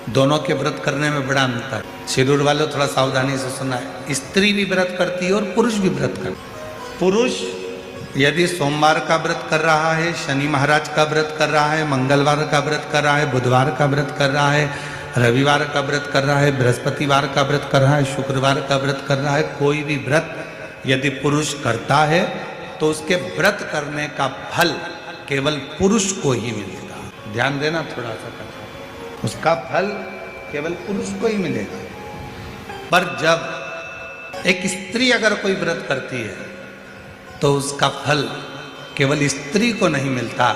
दोनों के व्रत करने में बड़ा अंतर है। शिरूर वालों थोड़ा सावधानी से सुना है, स्त्री भी व्रत करती है और पुरुष भी व्रत करता है। पुरुष यदि सोमवार का व्रत कर रहा है, शनि महाराज का व्रत कर रहा है, मंगलवार का व्रत कर रहा है, बुधवार का व्रत कर रहा है, रविवार का व्रत कर रहा है, बृहस्पतिवार का व्रत कर रहा है, शुक्रवार का व्रत कर रहा है, कोई भी व्रत यदि पुरुष करता है तो उसके व्रत करने का फल केवल पुरुष को ही मिलेगा। ध्यान देना थोड़ा सा, उसका फल केवल पुरुष को ही मिलेगा। पर जब एक स्त्री अगर कोई व्रत करती है तो उसका फल केवल स्त्री को नहीं मिलता,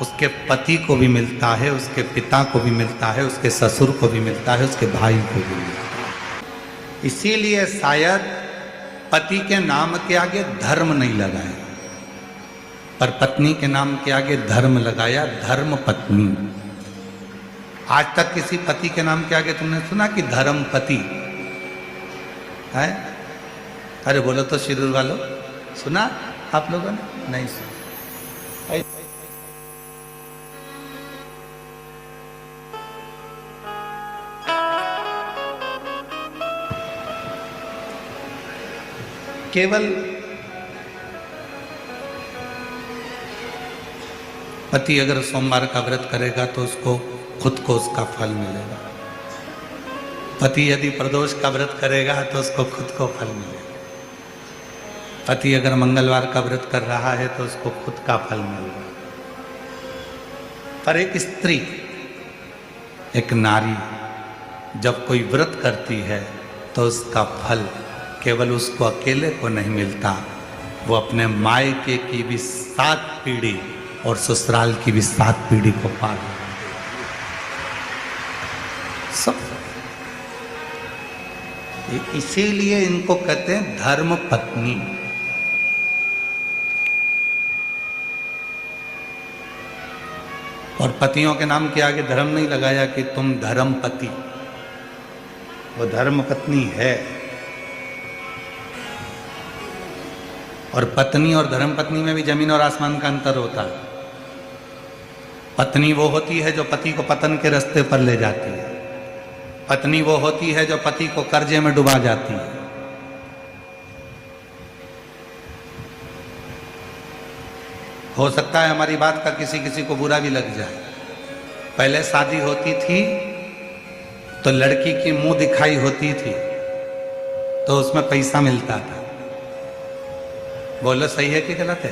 उसके पति को भी मिलता है, उसके पिता को भी मिलता है, उसके ससुर को भी मिलता है, उसके भाई को भी मिलता है। इसीलिए शायद पति के नाम के आगे धर्म नहीं लगाया, पर पत्नी के नाम के आगे धर्म लगाया, धर्म पत्नी। आज तक किसी पति के नाम के आगे तुमने सुना कि धर्म पति है? अरे बोलो तो शिरूर वालों, सुना आप लोगों ने? नहीं सुना। केवल पति अगर सोमवार का व्रत करेगा तो उसको खुद को उसका फल मिलेगा। पति यदि प्रदोष का व्रत करेगा तो उसको खुद को फल मिलेगा। पति अगर मंगलवार का व्रत कर रहा है तो उसको खुद का फल मिलेगा। पर एक स्त्री, एक नारी जब कोई व्रत करती है तो उसका फल केवल उसको अकेले को नहीं मिलता, वो अपने मायके की भी 7 पीढ़ी और ससुराल की भी 7 पीढ़ी को पार सब। इसीलिए इनको कहते हैं धर्म पत्नी। और पतियों के नाम के आगे धर्म नहीं लगाया कि तुम धर्म पति, वो धर्म पत्नी है। और पत्नी और धर्म पत्नी में भी जमीन और आसमान का अंतर होता है। पत्नी वो होती है जो पति को पतन के रास्ते पर ले जाती है। पत्नी वो होती है जो पति को कर्जे में डुबा जाती है। हो सकता है हमारी बात का किसी किसी को बुरा भी लग जाए। पहले शादी होती थी तो लड़की की मुंह दिखाई होती थी तो उसमें पैसा मिलता था। बोलो सही है कि गलत है?